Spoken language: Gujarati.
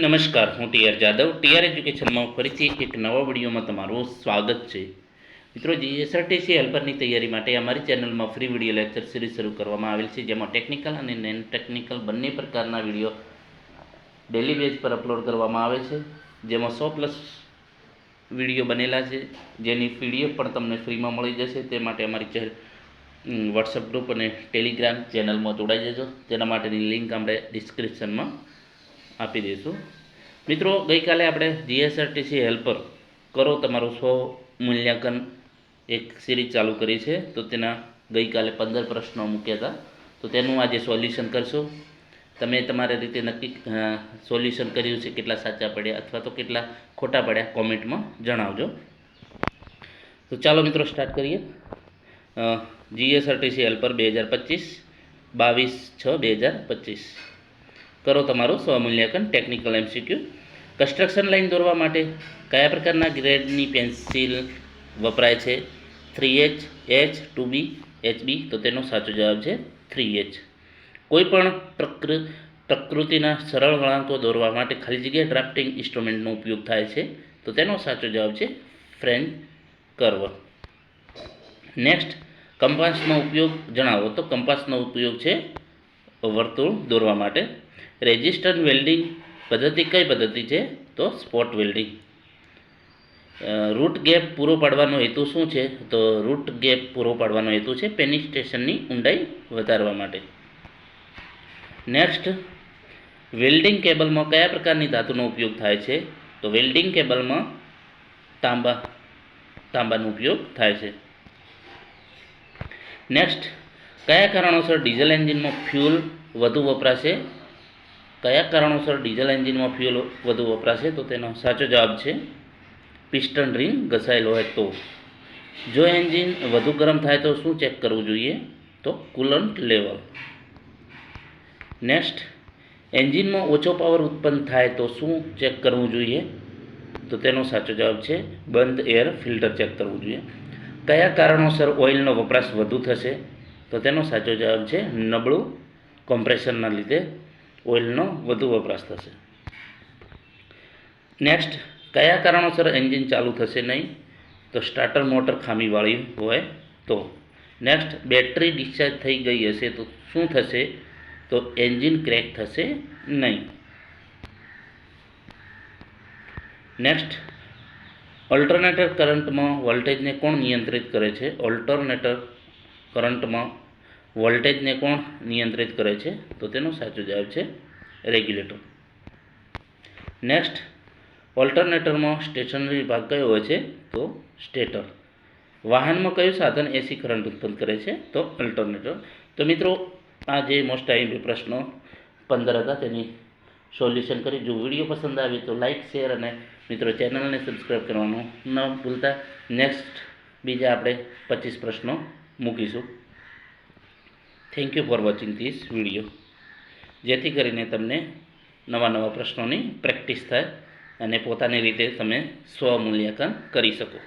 નમસ્કાર, હું ટીઆર જાદવ ટીઆર એજ્યુકેશનમાં ફરીથી એક નવા વિડીયોમાં તમારું સ્વાગત છે. મિત્રો, જીએસઆરટીસી હેલ્પરની તૈયારી માટે અમારી ચેનલમાં ફ્રી વિડીયો લેક્ચર સિરીઝ શરૂ કરવામાં આવેલ છે, જેમાં ટેકનિકલ અને નોન ટેકનિકલ બંને પ્રકારના વિડીયો ડેલી બેઝ પર અપલોડ કરવામાં આવે છે, જેમાં 100+ વિડીયો બનેલા છે, જેની પીડીએફ પણ તમને ફ્રીમાં મળી જશે. તે માટે અમારી વોટ્સઅપ ગ્રુપ અને ટેલિગ્રામ ચેનલમાં જોડાઈ જજો. તેના માટેની લિંક આપણે ડિસ્ક્રિપ્શનમાં આપી દઈશું. મિત્રો, ગઈકાલે આપણે જીએસઆરટીસી હેલ્પર કરો તમારું સ્વ મૂલ્યાંકન એક સિરીઝ ચાલુ કરી છે. તો તેના ગઈકાલે 15 પ્રશ્નો મૂક્યા હતા. તો તેનું આજે સોલ્યુશન કરશું. તમે તમારી રીતે નક્કી સોલ્યુશન કર્યું છે, કેટલા સાચા પડ્યા અથવા તો કેટલા ખોટા પડ્યા કોમેન્ટમાં જણાવજો. તો ચાલો મિત્રો સ્ટાર્ટ કરીએ. જીએસઆરટીસી હેલ્પર 2025 22/6/2025 કરો તમારું સ્વમૂલ્યાંકન. Technical MCQ. કન્સ્ટ્રક્શન લાઇન દોરવા માટે કયા પ્રકારના ગ્રેડની પેન્સિલ વપરાય છે? 3H, H, 2B, HB. તો તેનો સાચો જવાબ છે 3H. કોઈપણ પ્રકૃતિના સરળ વળાંકો દોરવા માટે ખાલી જગ્યા ડ્રાફ્ટિંગ ઇન્સ્ટ્રુમેન્ટનો ઉપયોગ થાય છે. તો તેનો સાચો જવાબ છે ફ્રેન્ચ કર્વ. નેક્સ્ટ, કંપાસનો ઉપયોગ જણાવો. તો કંપાસનો ઉપયોગ છે વર્તુળ દોરવા માટે. રેઝિસ્ટન્ટ વેલ્ડિંગ પદ્ધતિ કઈ પદ્ધતિ છે? તો સ્પોટ વેલ્ડિંગ. રૂટ ગેપ પૂરો પાડવાનો હેતુ શું છે? તો રૂટ ગેપ પૂરો પાડવાનો હેતુ છે પેનિટ્રેશનની ઊંડાઈ વધારવા માટે. નેક્સ્ટ, વેલ્ડિંગ કેબલમાં કયા પ્રકારની ધાતુનો ઉપયોગ થાય છે? તો વેલ્ડિંગ કેબલમાં તાંબાનો ઉપયોગ થાય છે. નેક્સ્ટ, કયા કારણોસર ડીઝલ એન્જિનમાં ફ્યુલ વધુ વપરાશે? કયા કારણોસર ડીઝલ એન્જિનમાં ફ્યુલ વધુ વપરાશે? તો તેનો સાચો જવાબ છે પિસ્ટન રિંગ ઘસાયેલો હોય તો. જો એન્જિન વધુ ગરમ થાય તો શું ચેક કરવું જોઈએ? તો કુલન્ટ લેવલ. નેક્સ્ટ, એન્જિનમાં ઓછો પાવર ઉત્પન્ન થાય તો શું ચેક કરવું જોઈએ? તો તેનો સાચો જવાબ છે બંધ એર ફિલ્ટર ચેક કરવું જોઈએ. કયા કારણોસર ઓઇલનો વપરાશ વધુ થશે? તો તેનો સાચો જવાબ છે નબળું કોમ્પ્રેશનના લીધે ઓઇલનો વધુ વપરાશ થશે. નેક્સ્ટ, કયા કારણોસર એન્જિન ચાલુ થશે નહીં? તો સ્ટાર્ટર મોટર ખામીવાળી હોય તો. નેક્સ્ટ, બેટરી ડિસ્ચાર્જ થઈ ગઈ હશે તો શું થશે? તો એન્જિન ક્રેક થશે નહીં. નેક્સ્ટ, ઓલ્ટરનેટર કરંટમાં વોલ્ટેજને કોણ નિયંત્રિત કરે છે? ઓલ્ટરનેટર કરંટમાં વોલ્ટેજને કોણ નિયંત્રિત કરે છે? તો તેનો સાચો જવાબ છે રેગ્યુલેટર. નેક્સ્ટ, ઓલ્ટરનેટરમાં સ્ટેશનરી ભાગ કયો હોય છે? તો સ્ટેટર. વાહનમાં કયું સાધન એસી કરંટ ઉત્પન્ન કરે છે? તો અલ્ટરનેટર. તો મિત્રો, આ જે મોસ્ટ આઈએમપી પ્રશ્નો 15 હતા તેની સોલ્યુશન કરી. જો વિડીયો પસંદ આવે તો લાઇક, શેર અને મિત્રો ચેનલને સબસ્ક્રાઈબ કરવાનું ન ભૂલતા. નેક્સ્ટ બીજા આપણે 25 પ્રશ્નો મૂકીશું. Thank you for watching this video. જેથી કરીને તમને નવા પ્રશ્નોની પ્રેક્ટિસ થાય અને પોતાની રીતે તમે સ્વમૂલ્યાંકન કરી શકો.